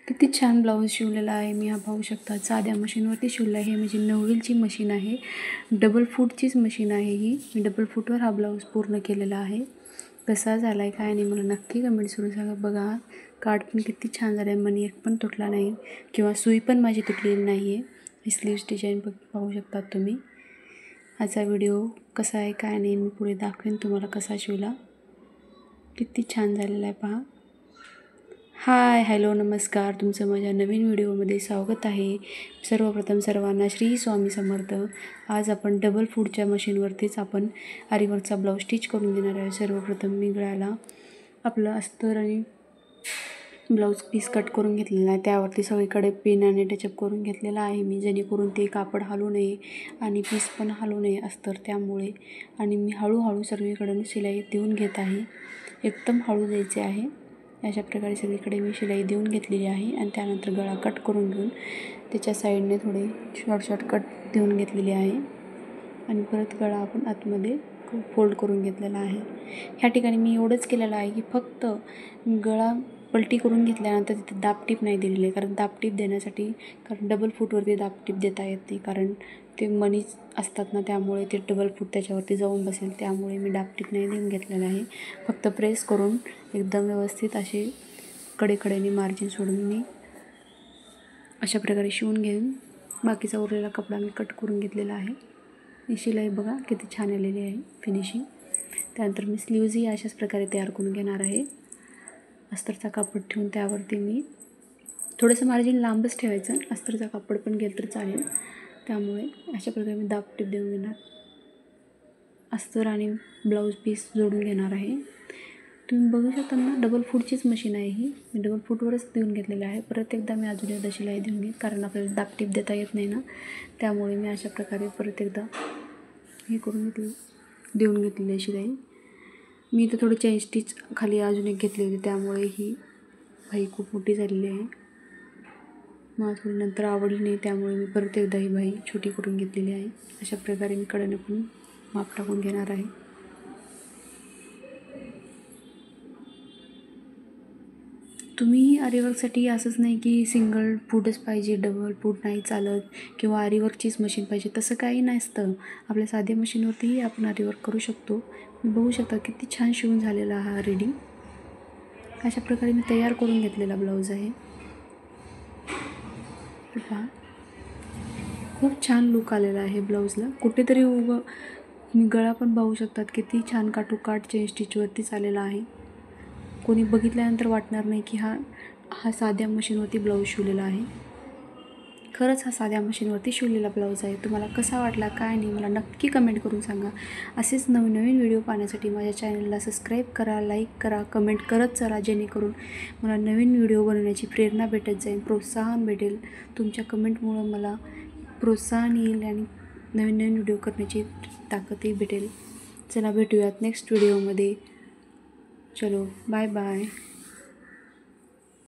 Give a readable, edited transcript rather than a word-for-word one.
किती छान ब्लाऊज शिवलेला आहे. मी हा पाहू शकता साध्या मशीनवरती शिवला आहे. म्हणजे नवरीलची मशीन आहे, डबल फूटचीच मशीन आहे ही. मी डबल फूटवर हा ब्लाऊज पूर्ण केलेला आहे. कसा झाला आहे काय नाही मला नक्की कमेंट्स करून सांगा. बघा काठ पण किती छान झाला आहे, मणी एक पण तुटला नाही किंवा सुई पण माझी तुटलेली नाही आहे. ही स्लीव्स डिझाईन पाहू शकता तुम्ही. आजचा व्हिडिओ कसा आहे काय नाही मी पुढे दाखवेन तुम्हाला कसा शिवला. किती छान झालेला आहे पहा. हाय हॅलो नमस्कार, तुमचं माझ्या नवीन व्हिडिओमध्ये स्वागत आहे. सर्वप्रथम सर्वांना श्री स्वामी समर्थ. आज आपण डबल फूटच्या मशीनवरतीच आपण आरीवर्कचा ब्लाऊज स्टिच करून देणार आहे. सर्वप्रथम मी गळ्याला आपलं अस्तर आणि ब्लाऊज पीस कट करून घेतलेला आहे. त्यावरती सगळीकडे पिनाने टचअप करून घेतलेला आहे मी, जेणेकरून ते कापड हलू नये आणि पीस पण हलू नये अस्तर त्यामुळे. आणि मी हळूहळू सर्वीकडून शिलाई देऊन घेत आहे. एकदम हळू द्यायचे आहे. अशा प्रकारे सगळीकडे मी शिलाई देऊन घेतलेली आहे. आणि त्यानंतर गळा कट करून घेऊन त्याच्या साईडने थोडे शॉर्ट कट देऊन घेतलेले आहे. आणि परत गळा आपण आतमध्ये फोल्ड करून घेतलेला आहे. ह्या ठिकाणी मी एवढंच केलेलं आहे की फक्त गळा पलटी करून घेतल्यानंतर तिथे दाबटीप नाही दिलेली आहे. कारण दाबटीप देण्यासाठी डबल फूटवरती दाबटीप देता येत नाही, कारण ते मणी असतात ना, त्यामुळे ते डबल फूट त्याच्यावरती जाऊन बसेल. त्यामुळे मी दाबटीप नाही देऊन घेतलेलं आहे. फक्त प्रेस करून एकदम व्यवस्थित असे कडेकडेने मार्जिन सोडून मी अशा प्रकारे शिवून घेऊन बाकीचा उरलेला कपडा मी कट करून घेतलेला आहे. ही शिलाई बघा किती छान आलेली आहे फिनिशिंग. त्यानंतर मी स्लीव्जही अशाच प्रकारे तयार करून घेणार आहे. अस्तरचा कापड ठेवून त्यावरती मी थोडंसं मार्जिन लांबच ठेवायचं, अस्तरचा कापड पण गेलं तर चालेल. त्यामुळे अशा प्रकारे मी दाबटीप देऊन घेणार. अस्तर आणि ब्लाऊज पीस जोडून घेणार आहे. तुम्ही बघू शकता ना, डबल फूटचीच मशीन आहे ही. मी डबल फूटवरच देऊन घेतलेलं आहे. परत एकदा मी अजून एकदा शिलाई देऊन घेईन, कारण आपल्याला दाबटीप देता येत नाही ना, त्यामुळे मी अशा प्रकारे परत एकदा हे करून देऊन घेतलेली आहे शिलाई. मी तर थोडी चेन स्टिच खाली अजून एक घेतली होती, त्यामुळे ही बाही खूप मोठी झालेली आहे. मला थोडी नंतर आवडली नाही, त्यामुळे मी परत एकदा ही बाही छोटी करून घेतलेली आहे. अशा प्रकारे मी कडेने पण माप टाकून घेणार आहे. तुम्ही आरीवर्कसाठी असंच नाही की सिंगल फूटच पाहिजे, डबल फूट नाही चालत किंवा आरीवर्कचीच मशीन पाहिजे, तसं काही नसतं. आपल्या साध्या मशीनवरतीही आपण आरीवर्क करू शकतो. मी बघू शकता किती छान शिवून झालेला हा रेडी. अशा प्रकारे मी तयार करून घेतलेला ब्लाऊज आहे. पहा खूप छान लुक आलेला आहे ब्लाऊजला. कुठेतरी गळा पण पाहू शकतात किती छान काठोकाठ चेन स्टिचवरतीच आलेला आहे. कोणी बघितल्यानंतर वाटणार नाही की हा साध्या मशीनवरती ब्लाऊज शिवलेला आहे. खरंच हा साध्या मशीनवरती शिवलेला ब्लाऊज आहे. तुम्हाला कसा वाटला काय नाही मला नक्की कमेंट करून सांगा. असेच नवीन व्हिडिओ पाहण्यासाठी माझ्या चॅनलला सबस्क्राईब करा, लाईक करा, कमेंट करत चला, जेणेकरून मला नवीन व्हिडिओ बनवण्याची प्रेरणा भेटत जाईल, प्रोत्साहन भेटेल. तुमच्या कमेंटमुळं मला प्रोत्साहन येईल आणि नवीन व्हिडिओ करण्याची ताकदही भेटेल. चला भेटूयात नेक्स्ट व्हिडिओमध्ये. चलो बाय बाय.